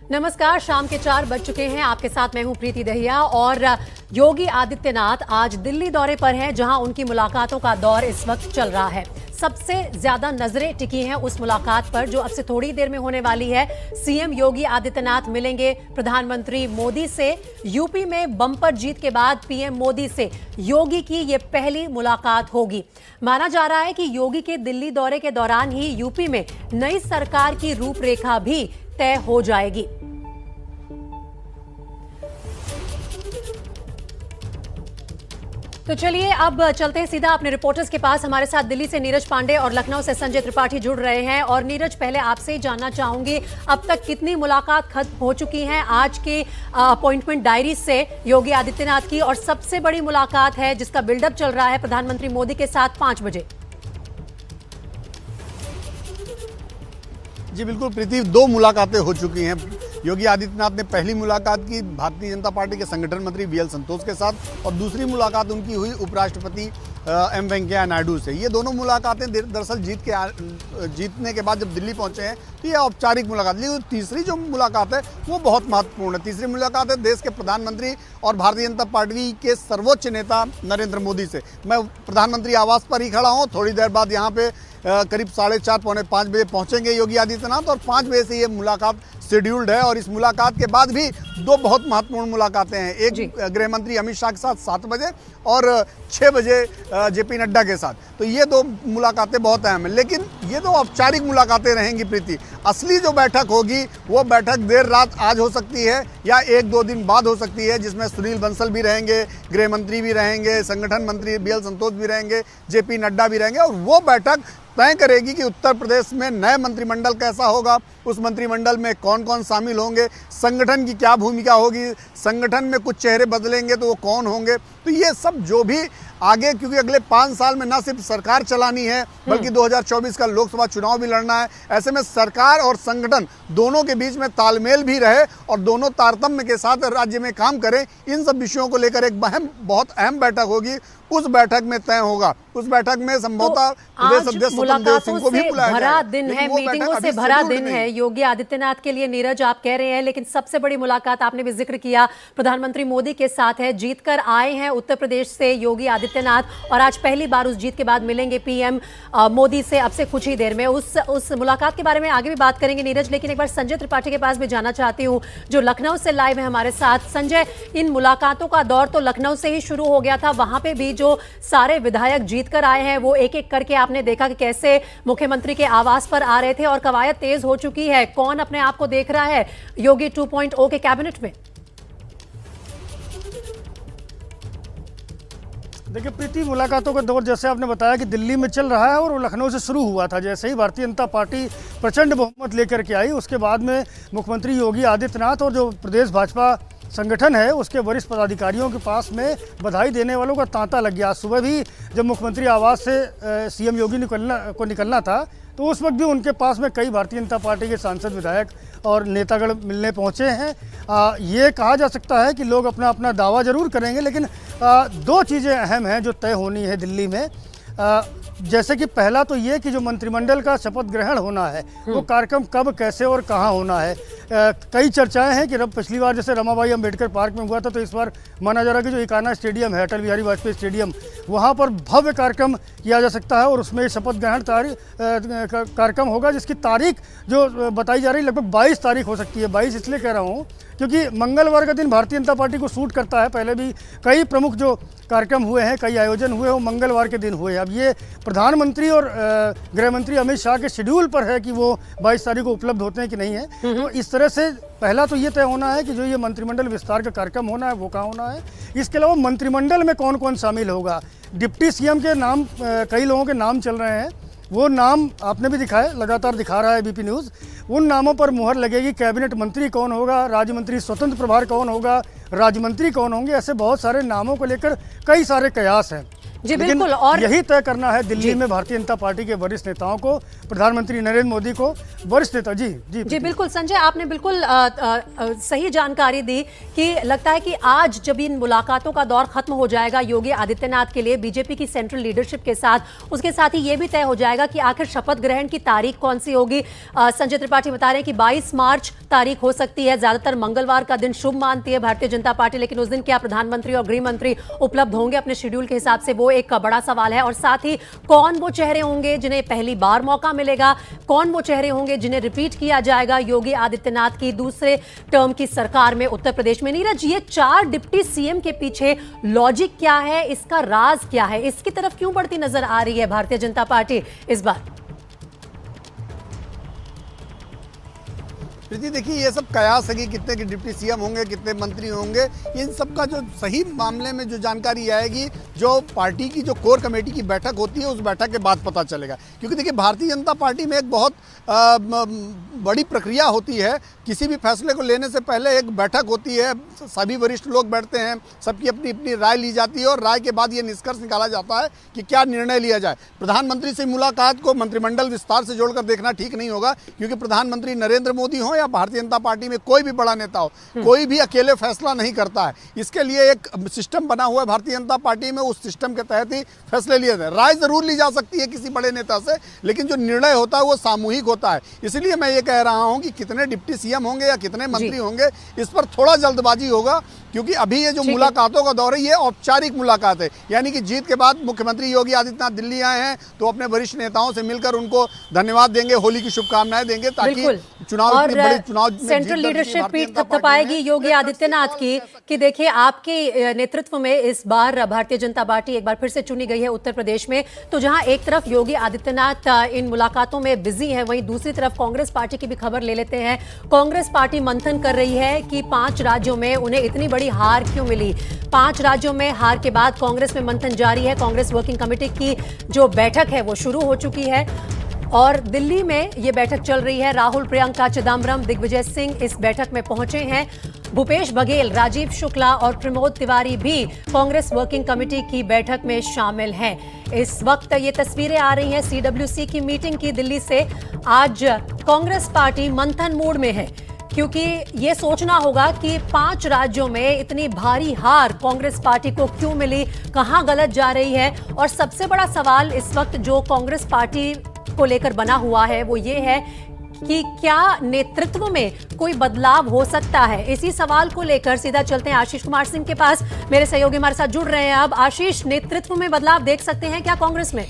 नमस्कार, शाम के 4 बज चुके हैं। आपके साथ मैं हूं प्रीति दहिया और योगी आदित्यनाथ आज दिल्ली दौरे पर हैं, जहां उनकी मुलाकातों का दौर इस वक्त चल रहा है। सबसे ज्यादा नजरें टिकी हैं उस मुलाकात पर जो अब से थोड़ी देर में होने वाली है। सीएम योगी आदित्यनाथ मिलेंगे प्रधानमंत्री मोदी से। यूपी में बम्पर जीत के बाद पीएम मोदी से योगी की ये पहली मुलाकात होगी। माना जा रहा है कि योगी के दिल्ली दौरे के दौरान ही यूपी में नई सरकार की रूपरेखा भी तय हो जाएगी। तो चलिए अब चलते हैं सीधा अपने रिपोर्टर्स के पास। हमारे साथ दिल्ली से नीरज पांडे और लखनऊ से संजय त्रिपाठी जुड़ रहे हैं। और नीरज, पहले आपसे ही जानना चाहूंगी, अब तक कितनी मुलाकात खत्म हो चुकी हैं आज के अपॉइंटमेंट डायरी से योगी आदित्यनाथ की, और सबसे बड़ी मुलाकात है जिसका बिल्डअप चल रहा है प्रधानमंत्री मोदी के साथ 5 बजे। जी बिल्कुल प्रीति, 2 मुलाकातें हो चुकी हैं। योगी आदित्यनाथ ने पहली मुलाकात की भारतीय जनता पार्टी के संगठन मंत्री वीएल संतोष के साथ, और दूसरी मुलाकात उनकी हुई उपराष्ट्रपति एम वेंकैया नायडू से। ये दोनों मुलाकातें दरअसल जीतने के बाद जब दिल्ली पहुंचे हैं तो ये औपचारिक मुलाकात। लेकिन तीसरी जो मुलाकात है वो बहुत महत्वपूर्ण है। तीसरी मुलाकात है देश के प्रधानमंत्री और भारतीय जनता पार्टी के सर्वोच्च नेता नरेंद्र मोदी से। मैं प्रधानमंत्री आवास पर ही खड़ा हूँ। थोड़ी देर बाद यहाँ पे करीब 4:30 पौने 5 बजे पहुंचेंगे योगी आदित्यनाथ, और 5 बजे से ये मुलाकात शेड्यूल्ड है। और इस मुलाकात के बाद भी 2 बहुत महत्वपूर्ण मुलाकातें हैं। एक गृह मंत्री अमित शाह के साथ 7 बजे और 6 बजे जेपी नड्डा के साथ। तो ये 2 मुलाकातें बहुत अहम हैं। लेकिन ये 2 औपचारिक मुलाकातें रहेंगी प्रीति। असली जो बैठक होगी वो बैठक देर रात आज हो सकती है या 1-2 दिन बाद हो सकती है, जिसमें सुनील बंसल भी रहेंगे, गृह मंत्री भी रहेंगे, संगठन मंत्री वीएल संतोष भी रहेंगे, जेपी नड्डा भी रहेंगे। और वो बैठक तय करेगी कि उत्तर प्रदेश में नए मंत्रिमंडल कैसा होगा, उस मंत्रिमंडल में कौन कौन शामिल होंगे, संगठन की क्या भूमिका होगी, संगठन में कुछ चेहरे बदलेंगे तो वो कौन होंगे। तो ये सब जो भी आगे, क्योंकि अगले 5 साल में न सिर्फ सरकार चलानी है बल्कि 2024 का लोकसभा चुनाव भी लड़ना है। ऐसे में सरकार और संगठन दोनों के बीच में तालमेल भी रहे और दोनों तारतम्य के साथ राज्य में काम करें, इन सब विषयों को लेकर एक बहुत अहम बैठक होगी। उस बैठक में तय होगा। उस बैठक में संभवतः प्रदेश अध्यक्ष स्वतंत्र सिंह को भी बुलाया जाएगा। भरा दिन है, मीटिंगों से भरा दिन है योगी आदित्यनाथ के लिए। नीरज, आप कह रहे हैं, लेकिन सबसे बड़ी मुलाकात आपने भी जिक्र किया प्रधानमंत्री मोदी के साथ है। जीतकर आए हैं उत्तर प्रदेश से योगी आदित्यनाथ, और आज पहली बार उस जीत के बाद मिलेंगे पीएम मोदी से अब से कुछ ही देर में। उस मुलाकात के बारे में आगे भी बात करेंगे नीरज, लेकिन एक बार संजय त्रिपाठी के पास भी जाना चाहती हूँ जो लखनऊ से लाइव है हमारे साथ। संजय, इन मुलाकातों का दौर तो लखनऊ से ही शुरू हो गया था। वहां पे भी जो सारे विधायक जीतकर आए हैं वो एक एक करके आपने देखा कि कैसे मुख्यमंत्री के आवास पर आ रहे थे, और कवायद तेज हो चुकी है। कौन अपने आप को देख रहा है योगी 2.0 के कैबिनेट में? देखिए प्रीति, मुलाकातों का दौर जैसे आपने बताया कि दिल्ली में चल रहा है और वो लखनऊ से शुरू हुआ था। जैसे ही भारतीय जनता पार्टी प्रचंड बहुमत लेकर के आई, उसके बाद में मुख्यमंत्री योगी आदित्यनाथ और जो प्रदेश भाजपा संगठन है उसके वरिष्ठ पदाधिकारियों के पास में बधाई देने वालों का तांता लग गया। सुबह भी जब मुख्यमंत्री आवास से सीएम योगी निकलना था तो उस वक्त भी उनके पास में कई भारतीय जनता पार्टी के सांसद, विधायक और नेतागण मिलने पहुंचे हैं। ये कहा जा सकता है कि लोग अपना अपना दावा जरूर करेंगे, लेकिन 2 चीज़ें अहम हैं जो तय होनी है दिल्ली में। जैसे कि पहला तो ये कि जो मंत्रिमंडल का शपथ ग्रहण होना है वो कार्यक्रम कब, कैसे और कहाँ होना है। कई चर्चाएं हैं कि पिछली बार जैसे रमाबाई अंबेडकर पार्क में हुआ था, तो इस बार माना जा रहा है कि जो इकाना स्टेडियम है, अटल बिहारी वाजपेयी स्टेडियम, वहाँ पर भव्य कार्यक्रम किया जा सकता है और उसमें शपथ ग्रहण कार्यक्रम होगा, जिसकी तारीख जो बताई जा रही है लगभग 22 तारीख हो सकती है। 22 इसलिए कह रहा हूँ क्योंकि मंगलवार का दिन भारतीय जनता पार्टी को सूट करता है। पहले भी कई प्रमुख जो कार्यक्रम हुए हैं, कई आयोजन हुए, वो मंगलवार के दिन हुए। अब ये प्रधानमंत्री और गृह मंत्री अमित शाह के शेड्यूल पर है कि वो 22 तारीख को उपलब्ध होते हैं कि नहीं है। तो इस तरह से पहला तो ये तय होना है कि जो ये मंत्रिमंडल विस्तार का कार्यक्रम होना है वो कहाँ होना है। इसके अलावा मंत्रिमंडल में कौन कौन शामिल होगा। डिप्टी सीएम के नाम, कई लोगों के नाम चल रहे हैं, वो नाम आपने भी दिखाए, लगातार दिखा रहा है बीपी न्यूज़। उन नामों पर मुहर लगेगी। कैबिनेट मंत्री कौन होगा, राज्य मंत्री स्वतंत्र प्रभार कौन होगा, राज्य मंत्री कौन होंगे, ऐसे बहुत सारे नामों को लेकर कई सारे कयास हैं। जी लेकिन बिल्कुल। और यही तय करना है दिल्ली में भारतीय जनता पार्टी के वरिष्ठ नेताओं को, प्रधानमंत्री नरेंद्र मोदी को, वरिष्ठ नेता। जी जी जी बिल्कुल संजय, आपने बिल्कुल सही जानकारी दी कि लगता है कि आज जब इन मुलाकातों का दौर खत्म हो जाएगा योगी आदित्यनाथ के लिए बीजेपी की सेंट्रल लीडरशिप के साथ, उसके साथ ही ये भी तय हो जाएगा कि आखिर शपथ ग्रहण की तारीख कौन सी होगी। संजय त्रिपाठी बता रहे हैं कि 22 मार्च तारीख हो सकती है। ज्यादातर मंगलवार का दिन शुभ मानती है भारतीय जनता पार्टी, लेकिन उस दिन क्या प्रधानमंत्री और गृह मंत्री उपलब्ध होंगे अपने शेड्यूल के हिसाब से, वो एक बड़ा सवाल है। और साथ ही कौन वो चेहरे होंगे जिन्हें पहली बार मौका मिलेगा, कौन वो चेहरे होंगे जिन्हें रिपीट किया जाएगा योगी आदित्यनाथ की दूसरे टर्म की सरकार में उत्तर प्रदेश में। नीरज, ये 4 डिप्टी सीएम के पीछे लॉजिक क्या है, इसका राज क्या है, इसकी तरफ क्यों बढ़ती नजर आ रही है भारतीय जनता पार्टी इस बार? प्रीति देखिए, ये सब कयास है कि कितने के डिप्टी सीएम होंगे, कितने मंत्री होंगे, इन सब का जो सही मामले में जो जानकारी आएगी, जो पार्टी की जो कोर कमेटी की बैठक होती है उस बैठक के बाद पता चलेगा। क्योंकि देखिए भारतीय जनता पार्टी में एक बहुत बड़ी प्रक्रिया होती है। किसी भी फैसले को लेने से पहले एक बैठक होती है, सभी वरिष्ठ लोग बैठते हैं, सबकी अपनी अपनी राय ली जाती है और राय के बाद ये निष्कर्ष निकाला जाता है कि क्या निर्णय लिया जाए। प्रधानमंत्री से मुलाकात को मंत्रिमंडल विस्तार से जोड़कर देखना ठीक नहीं होगा, क्योंकि प्रधानमंत्री नरेंद्र मोदी हो या भारतीय जनता पार्टी में कोई भी बड़ा नेता हो, कोई भी अकेले फैसला नहीं करता है। इसके लिए एक सिस्टम बना हुआ है भारतीय जनता पार्टी में, उस सिस्टम के तहत ही फैसले लिए जाते हैं। राय जरूर ली जा सकती है किसी बड़े नेता से, लेकिन जो निर्णय होता है वो सामूहिक होता है। इसलिए मैं ये कह रहा हूं कि कितने डिप्टी सीएम होंगे या कितने मंत्री होंगे, इस पर थोड़ा जल्दबाजी होगा, क्योंकि अभी ये जो मुलाकातों का दौर है ये औपचारिक मुलाकात है। यानी कि जीत के बाद मुख्यमंत्री योगी आदित्यनाथ दिल्ली आए हैं तो अपने वरिष्ठ नेताओं से मिलकर उनको धन्यवाद देंगे, होली की शुभकामनाएं देंगे, ताकि चुनाव इतने बड़े चुनाव में सेंट्रल लीडरशिप पीठ थपथपाएगी योगी आदित्यनाथ की कि देखिए आपके नेतृत्व में इस बार भारतीय जनता पार्टी एक बार फिर से चुनी गई है उत्तर प्रदेश में। तो जहां एक तरफ योगी आदित्यनाथ इन मुलाकातों में बिजी हैं, वहीं दूसरी तरफ कांग्रेस पार्टी की भी खबर ले लेते हैं। कांग्रेस पार्टी मंथन कर रही है कि 5 राज्यों में उन्हें इतनी बड़ी हार क्यों मिली। 5 राज्यों में हार के बाद कांग्रेस में मंथन जारी है। कांग्रेस वर्किंग कमेटी की जो बैठक है वो शुरू हो चुकी है और दिल्ली में ये बैठक चल रही है। राहुल, प्रियंका, चिदम्बरम, दिग्विजय सिंह इस बैठक में पहुंचे हैं। भूपेश बघेल, राजीव शुक्ला और प्रमोद तिवारी भी कांग्रेस वर्किंग कमेटी की बैठक में शामिल हैं। इस वक्त ये तस्वीरें आ रही हैं सीडब्ल्यूसी की मीटिंग की दिल्ली से। आज कांग्रेस पार्टी मंथन मोड में है, क्योंकि ये सोचना होगा कि 5 राज्यों में इतनी भारी हार कांग्रेस पार्टी को क्यों मिली, कहां गलत जा रही है। और सबसे बड़ा सवाल इस वक्त जो कांग्रेस पार्टी को लेकर बना हुआ है वो ये है कि क्या नेतृत्व में कोई बदलाव हो सकता है। इसी सवाल को लेकर सीधा चलते हैं आशीष कुमार सिंह के पास, मेरे सहयोगी हमारे साथ जुड़ रहे हैं। अब आशीष, नेतृत्व में बदलाव देख सकते हैं क्या कांग्रेस में?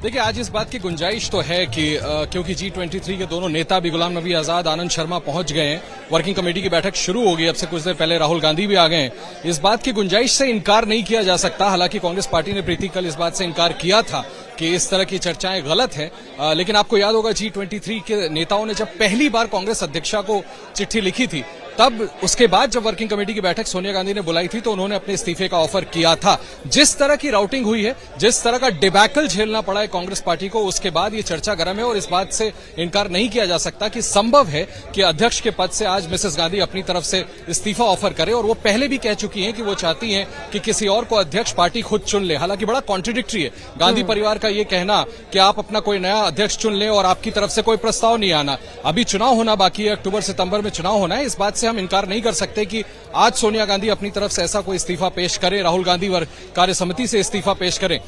देखिए, आज इस बात की गुंजाइश तो है कि क्योंकि G23 के दोनों नेता भी गुलाम नबी आजाद, आनंद शर्मा पहुंच गए हैं, वर्किंग कमेटी की बैठक शुरू होगी। अब से कुछ देर पहले राहुल गांधी भी आ गए हैं। इस बात की गुंजाइश से इनकार नहीं किया जा सकता। हालांकि कांग्रेस पार्टी ने प्रीति कल इस बात से इनकार किया था कि इस तरह की चर्चाएं गलत है, लेकिन आपको याद होगा G23 के नेताओं ने जब पहली बार कांग्रेस अध्यक्षा को चिट्ठी लिखी थी, तब उसके बाद जब वर्किंग कमेटी की बैठक सोनिया गांधी ने बुलाई थी तो उन्होंने अपने इस्तीफे का ऑफर किया था। जिस तरह की राउटिंग हुई है, जिस तरह का डिबैकल झेलना पड़ा है कांग्रेस पार्टी को, उसके बाद ये चर्चा गर्म है और इस बात से इनकार नहीं किया जा सकता कि संभव है कि अध्यक्ष के पद से आज मिसेस गांधी अपनी तरफ से इस्तीफा ऑफर करे। और वो पहले भी कह चुकी हैं कि वो चाहती हैं कि किसी और को अध्यक्ष पार्टी खुद चुन ले। हालांकि बड़ा कॉन्ट्रडिक्टरी है गांधी परिवार का ये कहना कि आप अपना कोई नया अध्यक्ष चुन लें और आपकी तरफ से कोई प्रस्ताव नहीं आना। अभी चुनाव होना बाकी है, अक्टूबर सितंबर में चुनाव होना है। इस बात से हम इनकार नहीं कर सकते कि आज सोनिया गांधी अपनी तरफ से ऐसा कोई इस्तीफा पेश करे, राहुल गांधी कार्य समिति से इस्तीफा पेश करें।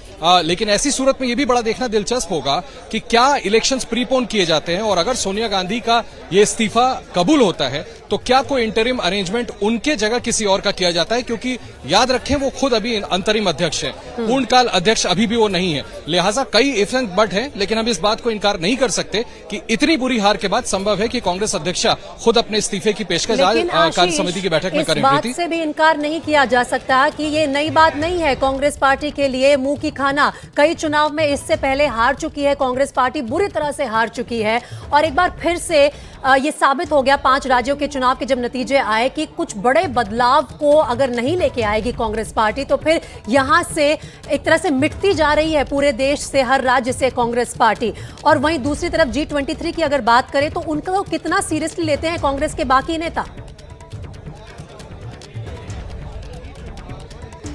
लेकिन ऐसी सूरत में यह भी बड़ा देखना दिलचस्प होगा कि क्या इलेक्शंस प्रीपोन किए जाते हैं और अगर सोनिया गांधी का ये इस्तीफा कबूल होता है तो क्या कोई इंटरिम अरेंजमेंट उनके जगह किसी और का किया जाता है, क्योंकि याद रखें वो खुद अभी अंतरिम अध्यक्ष है, पूर्णकाल अध्यक्ष अभी भी वो नहीं है। लिहाजा कई इफ एंड बट है, लेकिन हम इस बात को इनकार नहीं कर सकते कि इतनी बुरी हार के बाद संभव है कि कांग्रेस अध्यक्षा खुद अपने इस्तीफे की पेशकश कार्य समिति की बैठक में करें। इस बात से भी इनकार नहीं किया जा सकता कि ये नई बात नहीं है कांग्रेस पार्टी के लिए मुंह की खाना। कई चुनाव में इससे पहले हार चुकी है कांग्रेस पार्टी, बुरी तरह से हार चुकी है और एक बार फिर से ये साबित हो गया 5 राज्यों के चुनाव के जब नतीजे आए कि कुछ बड़े बदलाव को अगर नहीं लेके आएगी कांग्रेस पार्टी तो फिर यहां से एक तरह से मिटती जा रही है पूरे देश से, हर राज्य से कांग्रेस पार्टी। और वहीं दूसरी तरफ G23 की अगर बात करें तो उनको कितना सीरियसली लेते हैं कांग्रेस के बाकी नेता?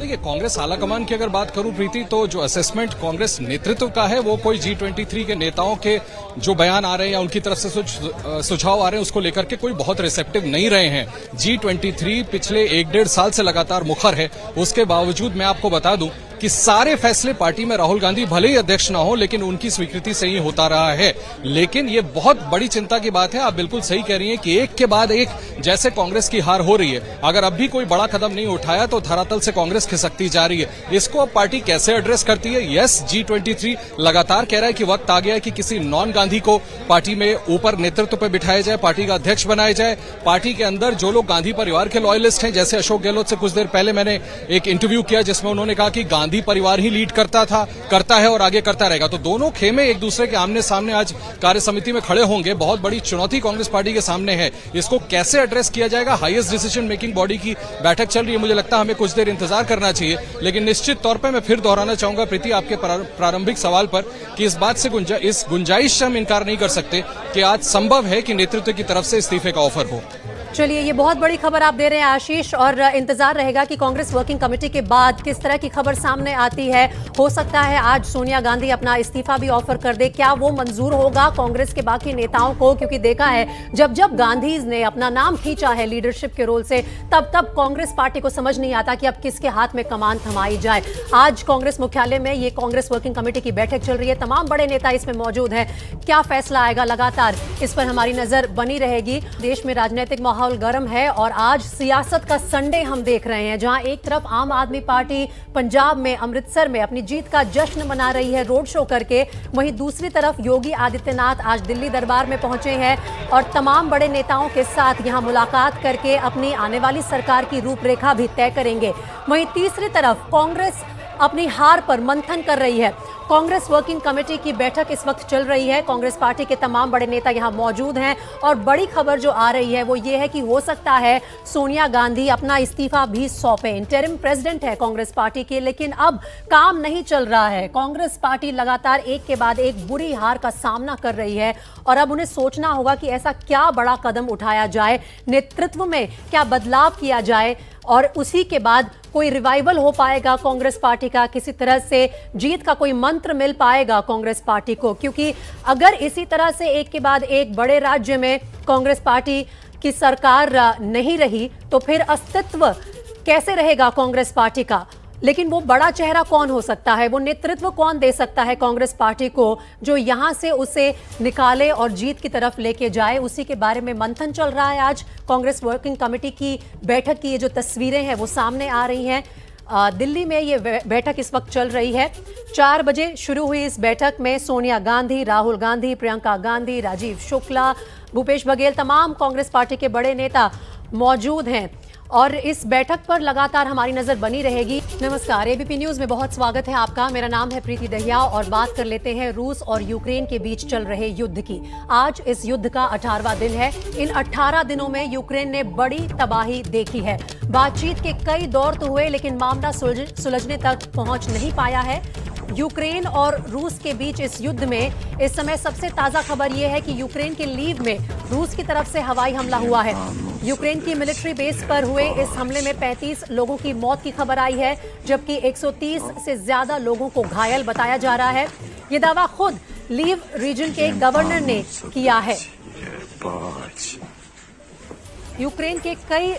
देखिए, कांग्रेस आलाकमान की अगर बात करूं प्रीति, तो जो असेसमेंट कांग्रेस नेतृत्व का है वो कोई G23 के नेताओं के जो बयान आ रहे हैं या उनकी तरफ से सुझाव आ रहे हैं उसको लेकर के कोई बहुत रिसेप्टिव नहीं रहे हैं। G23 पिछले 1-1.5 साल से लगातार मुखर है। उसके बावजूद मैं आपको बता दूं कि सारे फैसले पार्टी में राहुल गांधी भले ही अध्यक्ष ना हो, लेकिन उनकी स्वीकृति से ही होता रहा है। लेकिन ये बहुत बड़ी चिंता की बात है। आप बिल्कुल सही कह रही हैं कि एक के बाद एक जैसे कांग्रेस की हार हो रही है, अगर अब भी कोई बड़ा कदम नहीं उठाया तो धरातल से कांग्रेस खिसकती जा रही है। इसको अब पार्टी कैसे एड्रेस करती है? यस, G23 लगातार कह रहा है कि वक्त आ गया है कि किसी नॉन गांधी को पार्टी में ऊपर नेतृत्व पर बिठाया जाए, पार्टी का अध्यक्ष बनाया जाए। पार्टी के अंदर जो लोग गांधी परिवार के लॉयलिस्ट हैं, जैसे अशोक गहलोत से कुछ देर पहले मैंने एक इंटरव्यू किया जिसमें उन्होंने कहा कि गांधी परिवार ही लीड करता है और आगे करता रहेगा। तो दोनों खेमे एक दूसरे के आमने सामने आज कार्य समिति में खड़े होंगे। बहुत बड़ी चुनौती कांग्रेस पार्टी के सामने है। इसको कैसे एड्रेस किया जाएगा? हाईएस्ट डिसीजन मेकिंग बॉडी की बैठक चल रही है। मुझे लगता है हमें कुछ देर इंतजार करना चाहिए। लेकिन निश्चित तौर पर मैं फिर दोहराना चाहूंगा प्रीति आपके प्रारंभिक सवाल पर कि इस बात से इस गुंजाइश से हम इनकार नहीं कर सकते कि आज संभव है कि नेतृत्व की तरफ से इस्तीफे का ऑफर हो। चलिए, ये बहुत बड़ी खबर आप दे रहे हैं आशीष, और इंतजार रहेगा कि कांग्रेस वर्किंग कमेटी के बाद किस तरह की खबर सामने आती है। हो सकता है आज सोनिया गांधी अपना इस्तीफा भी ऑफर कर दे। क्या वो मंजूर होगा कांग्रेस के बाकी नेताओं को? क्योंकि देखा है जब गांधी ने अपना नाम खींचा है लीडरशिप के रोल से, तब कांग्रेस पार्टी को समझ नहीं आता कि अब किसके हाथ में कमान थमाई जाए। आज कांग्रेस मुख्यालय में ये कांग्रेस वर्किंग कमेटी की बैठक चल रही है। तमाम बड़े नेता इसमें मौजूद हैं। क्या फैसला आएगा, लगातार इस पर हमारी नजर बनी रहेगी। देश में राजनीतिक माहौल गर्म है और आज सियासत का संडे हम देख रहे हैं, जहां एक तरफ आम आदमी पार्टी पंजाब में अमृतसर में अपनी जीत का जश्न मना रही है रोड शो करके, वहीं दूसरी तरफ योगी आदित्यनाथ आज दिल्ली दरबार में पहुंचे हैं और तमाम बड़े नेताओं के साथ यहां मुलाकात करके अपनी आने वाली सरकार की रूपरेखा भी तय करेंगे। वहीं तीसरी तरफ कांग्रेस अपनी हार पर मंथन कर रही है। कांग्रेस वर्किंग कमेटी की बैठक इस वक्त चल रही है। कांग्रेस पार्टी के तमाम बड़े नेता यहां मौजूद हैं और बड़ी खबर जो आ रही है वो ये है कि हो सकता है सोनिया गांधी अपना इस्तीफा भी सौंपे। इंटरिम प्रेसिडेंट है कांग्रेस पार्टी के, लेकिन अब काम नहीं चल रहा है। कांग्रेस पार्टी लगातार एक के बाद एक बुरी हार का सामना कर रही है और अब उन्हें सोचना होगा कि ऐसा क्या बड़ा कदम उठाया जाए, नेतृत्व में क्या बदलाव किया जाए और उसी के बाद कोई रिवाइवल हो पाएगा कांग्रेस पार्टी का, किसी तरह से जीत का कोई मंत्र मिल पाएगा कांग्रेस पार्टी को। क्योंकि अगर इसी तरह से एक के बाद एक बड़े राज्य में कांग्रेस पार्टी की सरकार नहीं रही तो फिर अस्तित्व कैसे रहेगा कांग्रेस पार्टी का? लेकिन वो बड़ा चेहरा कौन हो सकता है, वो नेतृत्व कौन दे सकता है कांग्रेस पार्टी को जो यहां से उसे निकाले और जीत की तरफ लेके जाए? उसी के बारे में मंथन चल रहा है। आज कांग्रेस वर्किंग कमेटी की बैठक की ये जो तस्वीरें हैं वो सामने आ रही हैं। दिल्ली में ये बैठक इस वक्त चल रही है। 4 बजे शुरू हुई इस बैठक में सोनिया गांधी, राहुल गांधी, प्रियंका गांधी, राजीव शुक्ला, भूपेश बघेल, तमाम कांग्रेस पार्टी के बड़े नेता मौजूद हैं और इस बैठक पर लगातार हमारी नजर बनी रहेगी। नमस्कार, एबीपी न्यूज में बहुत स्वागत है आपका। मेरा नाम है प्रीति दहिया और बात कर लेते हैं रूस और यूक्रेन के बीच चल रहे युद्ध की। आज इस युद्ध का 18वां दिन है। इन 18 दिनों में यूक्रेन ने बड़ी तबाही देखी है। बातचीत के कई दौर तो हुए लेकिन मामला सुलझने तक पहुंच नहीं पाया है। यूक्रेन और रूस के बीच इस युद्ध में इस समय सबसे ताजा खबर यह है कि यूक्रेन के लीव में रूस की तरफ से हवाई हमला हुआ है। यूक्रेन की मिलिट्री बेस पर हुए इस हमले में 35 लोगों की मौत की खबर आई है, जबकि 130 से ज्यादा लोगों को घायल बताया जा रहा है। ये दावा खुद लीव रीजन के गवर्नर ने किया है। यूक्रेन के कई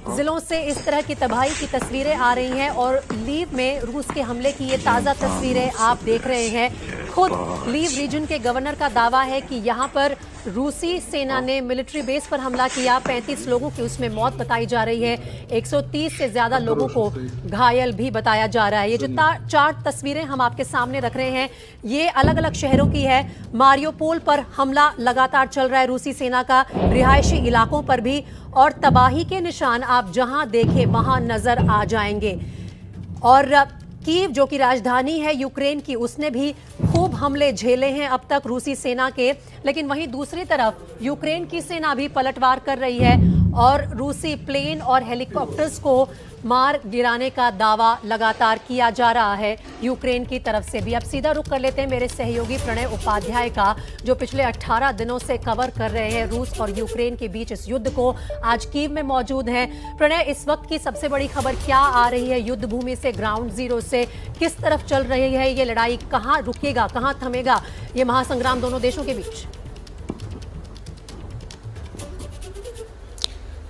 जिलों से इस तरह की तबाही की तस्वीरें आ रही हैं और लीव में रूस के हमले की ये ताज़ा तस्वीरें आप देख रहे हैं। खुद लीव रीजन के गवर्नर का दावा है कि यहाँ पर रूसी सेना ने मिलिट्री बेस पर हमला किया। 35 लोगों की उसमें मौत बताई जा रही है। 130 से ज्यादा लोगों को घायल भी बताया जा रहा है। ये जो 4 तस्वीरें हम आपके सामने रख रहे हैं ये अलग अलग शहरों की है। मारियोपोल पर हमला लगातार चल रहा है रूसी सेना का, रिहायशी इलाकों पर भी, और तबाही के निशान आप जहां देखें वहां नजर आ जाएंगे। और कीव जो कि राजधानी है यूक्रेन की, उसने भी खूब हमले झेले हैं अब तक रूसी सेना के। लेकिन वहीं दूसरी तरफ यूक्रेन की सेना भी पलटवार कर रही है और रूसी प्लेन और हेलीकॉप्टर्स को मार गिराने का दावा लगातार किया जा रहा है यूक्रेन की तरफ से भी। अब सीधा रुख कर लेते हैं मेरे सहयोगी प्रणय उपाध्याय का, जो पिछले 18 दिनों से कवर कर रहे हैं रूस और यूक्रेन के बीच इस युद्ध को। आज कीव में मौजूद हैं। प्रणय, इस वक्त की सबसे बड़ी खबर क्या आ रही है युद्ध भूमि से, ग्राउंड जीरो से? किस तरफ चल रही है ये लड़ाई? कहां रुकेगा, कहां थमेगा ये महासंग्राम दोनों देशों के बीच?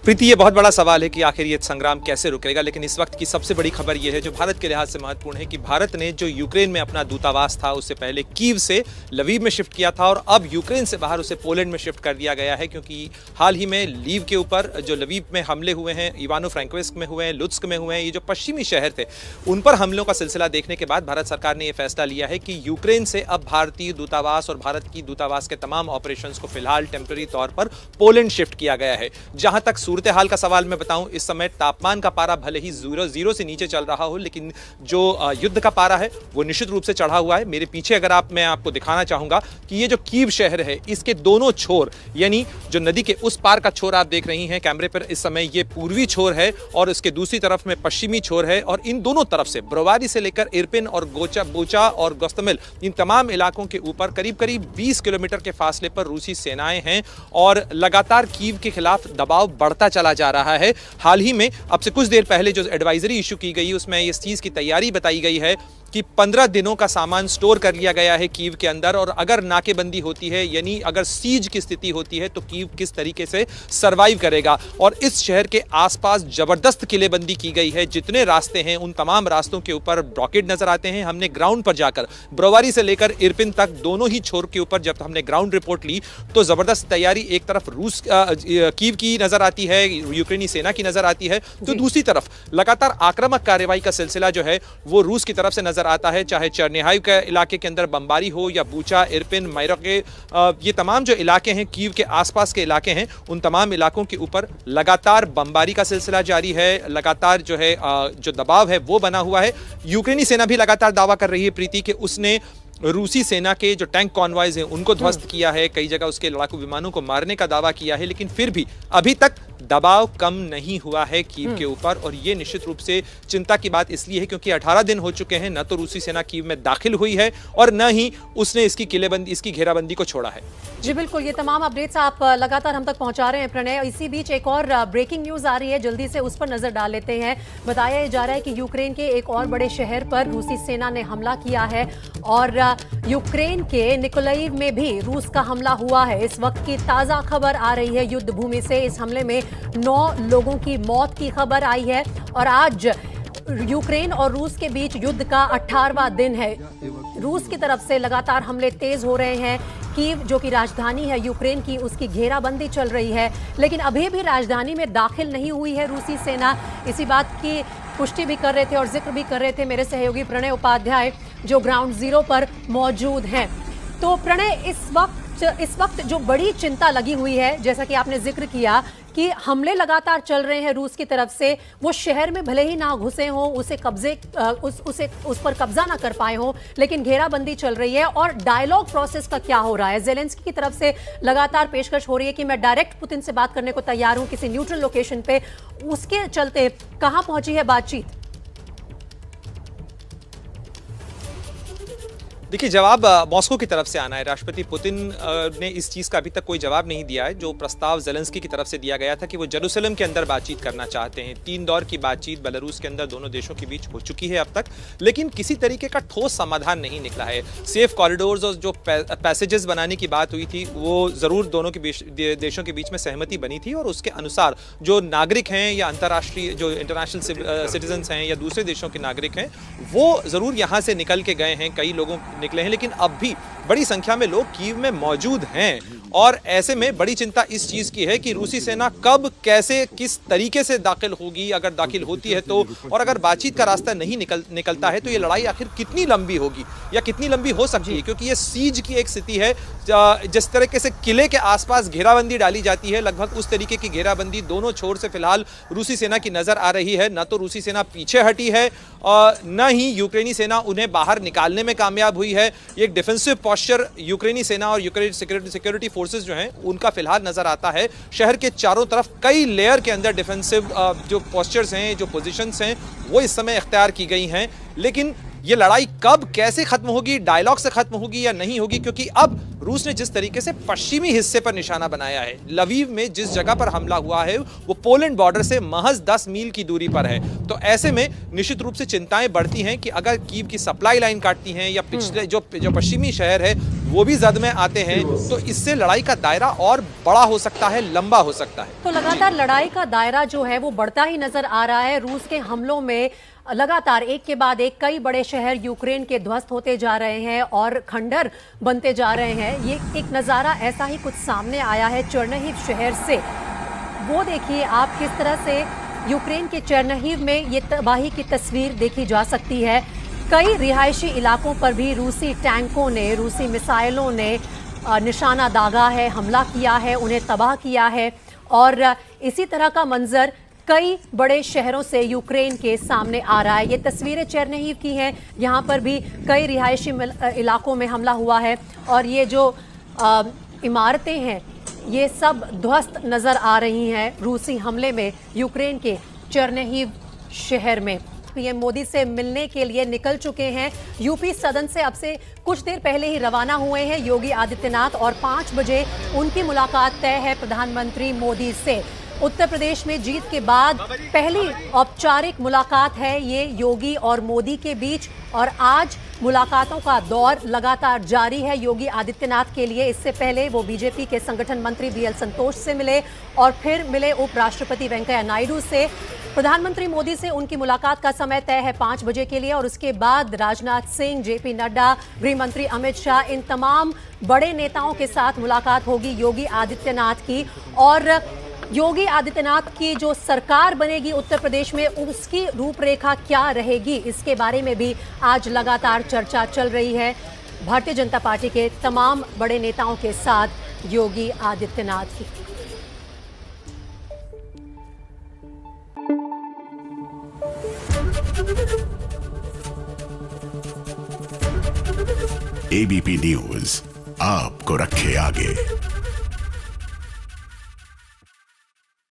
प्रीति, ये बहुत बड़ा सवाल है कि आखिर ये संग्राम कैसे रुकेगा, लेकिन इस वक्त की सबसे बड़ी खबर ये है जो भारत के लिहाज से महत्वपूर्ण है कि भारत ने जो यूक्रेन में अपना दूतावास था उससे पहले कीव से लवीव में शिफ्ट किया था और अब यूक्रेन से बाहर उसे पोलैंड में शिफ्ट कर दिया गया है, क्योंकि हाल ही में लीव के ऊपर जो लवीव में हमले हुए हैं, इवानो फ्रैंकोविस्क में हुए हैं, लुत्स्क में हुए हैं, ये जो पश्चिमी शहर थे उन पर हमलों का सिलसिला देखने के बाद भारत सरकार ने यह फैसला लिया है कि यूक्रेन से अब भारतीय दूतावास और भारत की दूतावास के तमाम ऑपरेशंस को फिलहाल टेम्पररी तौर पर पोलैंड शिफ्ट किया गया है। जहां तक सूरत हाल का सवाल मैं बताऊं, इस समय तापमान का पारा भले ही जीरो से नीचे चल रहा हो, लेकिन जो युद्ध का पारा है वो निश्चित रूप से चढ़ा हुआ है। मेरे पीछे अगर मैं आपको दिखाना चाहूंगा कि ये जो कीव शहर है इसके दोनों छोर, यानी जो नदी के उस पार का छोर आप देख रही हैं कैमरे पर इस समय, ये पूर्वी छोर है और इसके दूसरी तरफ में पश्चिमी छोर है और इन दोनों तरफ से ब्रोवारी से लेकर इरपिन और बोचा और गोस्तमिल, इन तमाम इलाकों के ऊपर करीब करीब 20 किलोमीटर के फासले पर रूसी सेनाएं हैं और लगातार कीव के खिलाफ दबाव बढ़ता चला जा रहा है। हाल ही में अब से कुछ देर पहले जो एडवाइजरी इशू की गई उसमें इस चीज की तैयारी बताई गई है कि 15 दिनों का सामान स्टोर कर लिया गया है कीव के अंदर और अगर नाकेबंदी होती है, यानी अगर सीज की स्थिति होती है तो कीव किस तरीके से सरवाइव करेगा। और इस शहर के आसपास जबरदस्त किलेबंदी की गई है। जितने रास्ते हैं उन तमाम रास्तों के ऊपर रॉकेट नजर आते हैं। हमने ग्राउंड पर जाकर ब्रोवारी से लेकर इरपिन तक दोनों ही छोर के ऊपर जब हमने ग्राउंड रिपोर्ट ली तो जबरदस्त तैयारी एक तरफ रूस कीव की नजर आती है, यूक्रेनी सेना की नजर आती है, तो दूसरी तरफ लगातार आक्रामक कार्रवाई का सिलसिला जो है वो रूस की तरफ से नजर आता है। चाहे चर्निहाइव के इलाके के अंदर बमबारी हो या बूचा, इरपिन, मैरोके, ये तमाम जो इलाके हैं कीव के आसपास के इलाके हैं उन तमाम इलाकों के ऊपर लगातार बमबारी का सिलसिला जारी है। लगातार जो है जो दबाव है वो बना हुआ है। यूक्रेनी सेना भी लगातार दावा कर रही है प्रीति कि उसने रूसी सेना के जो टैंक कॉन्वॉयज हैं उनको ध्वस्त किया है, कई जगह उसके लड़ाकू विमानों को मारने का दावा किया है, लेकिन फिर भी अभी तक दबाव कम नहीं हुआ है कीव के ऊपर। और ये निश्चित रूप से चिंता की बात इसलिए है क्योंकि 18 दिन हो चुके हैं, न तो रूसी सेना कीव में दाखिल हुई है और न ही उसने इसकी किलेबंदी, इसकी घेराबंदी को छोड़ा है। जी बिल्कुल, ये तमाम अपडेट्स आप लगातार हम तक पहुंचा रहे हैं प्रणय। इसी बीच एक और ब्रेकिंग न्यूज आ रही है, जल्दी से उस पर नजर डाल लेते हैं। बताया जा रहा है कि यूक्रेन के एक और बड़े शहर पर रूसी सेना ने हमला किया है और यूक्रेन के निकोलाइव में भी रूस का हमला हुआ है। इस वक्त की ताजा खबर आ रही है युद्ध भूमि से। इस हमले में 9 लोगों की मौत की खबर आई है और आज यूक्रेन और रूस के बीच युद्ध का 18वां दिन है। रूस की तरफ से लगातार हमले तेज हो रहे हैं। कीव जो कि राजधानी है यूक्रेन की, उसकी घेराबंदी चल रही है, लेकिन अभी भी राजधानी में दाखिल नहीं हुई है रूसी सेना। इसी बात की पुष्टि भी कर रहे थे और जिक्र भी कर रहे थे मेरे सहयोगी प्रणय उपाध्याय जो ग्राउंड जीरो पर मौजूद हैं। तो प्रणय, इस वक्त जो बड़ी चिंता लगी हुई है, जैसा कि आपने जिक्र किया कि हमले लगातार चल रहे हैं रूस की तरफ से, वो शहर में भले ही ना घुसे हों, उस पर कब्जा ना कर पाए हों, लेकिन घेराबंदी चल रही है। और डायलॉग प्रोसेस का क्या हो रहा है? ज़ेलेंस्की की तरफ से लगातार पेशकश हो रही है कि मैं डायरेक्ट पुतिन से बात करने को तैयार हूं किसी न्यूट्रल लोकेशन पे। उसके चलते कहां पहुंची है बातचीत? देखिए, जवाब मॉस्को की तरफ से आना है। राष्ट्रपति पुतिन ने इस चीज़ का अभी तक कोई जवाब नहीं दिया है। जो प्रस्ताव ज़ेलेंस्की की तरफ से दिया गया था कि वो जेरूसलम के अंदर बातचीत करना चाहते हैं। 3 दौर की बातचीत बेलारूस के अंदर दोनों देशों के बीच हो चुकी है अब तक, लेकिन किसी तरीके का ठोस समाधान नहीं निकला है। सेफ कॉरिडोर्स और जो पैसेजेस बनाने की बात हुई थी वो ज़रूर दोनों के देशों के बीच में सहमति बनी थी और उसके अनुसार जो नागरिक हैं या अंतर्राष्ट्रीय जो इंटरनेशनल सिटीजन्स हैं या दूसरे देशों के नागरिक हैं वो ज़रूर यहाँ से निकल के गए हैं, कई लोगों निकले हैं, लेकिन अब भी बड़ी संख्या में लोग कीव में मौजूद हैं। और ऐसे में बड़ी चिंता इस चीज की है कि रूसी सेना कब, कैसे, किस तरीके से दाखिल होगी, अगर दाखिल होती है तो, और अगर बातचीत का रास्ता नहीं निकलता है तो ये लड़ाई आखिर कितनी लंबी होगी या कितनी लंबी हो सकती है, क्योंकि ये सीज की एक स्थिति है। जिस तरीके से किले के आसपास घेराबंदी डाली जाती है, लगभग उस तरीके की घेराबंदी दोनों छोर से फिलहाल रूसी सेना की नजर आ रही है। न तो रूसी सेना पीछे हटी है और न ही यूक्रेनी सेना उन्हें बाहर निकालने में कामयाब हुई है। एक डिफेंसिव पोस्चर यूक्रेनी सेना और यूक्रेन सिक्योरिटी फोर्सेस जो हैं उनका फिलहाल नजर आता है। शहर के चारों तरफ कई लेयर के अंदर डिफेंसिव जो पोस्चर्स हैं, जो पोजीशंस हैं, वो इस समय इख्तियार की गई हैं। लेकिन ये लड़ाई कब कैसे खत्म होगी, डायलॉग से खत्म होगी या नहीं होगी, क्योंकि अब रूस ने जिस तरीके से पश्चिमी हिस्से पर निशाना बनाया है, लवीव में जिस जगह पर हमला हुआ है वो पोलैंड बॉर्डर से महज 10 मील की दूरी पर है। तो ऐसे में निश्चित रूप से चिंताएं बढ़ती हैं कि अगर कीव की सप्लाई लाइन काटती हैं या पिछले जो पश्चिमी शहर है वो भी जद में आते हैं, तो इससे लड़ाई का दायरा और बड़ा हो सकता है, लंबा हो सकता है। तो लगातार लड़ाई का दायरा जो है वो बढ़ता ही नजर आ रहा है। रूस के हमलों में लगातार एक के बाद एक कई बड़े शहर यूक्रेन के ध्वस्त होते जा रहे हैं और खंडर बनते जा रहे हैं। ये एक नज़ारा ऐसा ही कुछ सामने आया है चेरनिहिव शहर से। वो देखिए आप किस तरह से यूक्रेन के चेरनिहिव में ये तबाही की तस्वीर देखी जा सकती है। कई रिहायशी इलाकों पर भी रूसी टैंकों ने, रूसी मिसाइलों ने निशाना दागा है, हमला किया है, उन्हें तबाह किया है। और इसी तरह का मंजर कई बड़े शहरों से यूक्रेन के सामने आ रहा है। ये तस्वीरें चेरनिहिव की हैं, यहाँ पर भी कई रिहायशी इलाकों में हमला हुआ है और ये जो इमारतें हैं ये सब ध्वस्त नज़र आ रही हैं रूसी हमले में यूक्रेन के चेरनिहिव शहर में। पीएम मोदी से मिलने के लिए निकल चुके हैं। यूपी सदन से अब से कुछ देर पहले ही रवाना हुए हैं योगी आदित्यनाथ और 5 बजे उनकी मुलाकात तय है प्रधानमंत्री मोदी से। उत्तर प्रदेश में जीत के बाद पहली औपचारिक मुलाकात है ये योगी और मोदी के बीच और आज मुलाकातों का दौर लगातार जारी है योगी आदित्यनाथ के लिए। इससे पहले वो बीजेपी के संगठन मंत्री वीएल संतोष से मिले और फिर मिले उपराष्ट्रपति वेंकैया नायडू से। प्रधानमंत्री मोदी से उनकी मुलाकात का समय तय है 5 बजे के लिए और उसके बाद राजनाथ सिंह, जेपी नड्डा, गृह मंत्री अमित शाह, इन तमाम बड़े नेताओं के साथ मुलाकात होगी योगी आदित्यनाथ की। और योगी आदित्यनाथ की जो सरकार बनेगी उत्तर प्रदेश में उसकी रूपरेखा क्या रहेगी, इसके बारे में भी आज लगातार चर्चा चल रही है भारतीय जनता पार्टी के तमाम बड़े नेताओं के साथ योगी आदित्यनाथ की। एबीपी न्यूज आपको रखे आगे।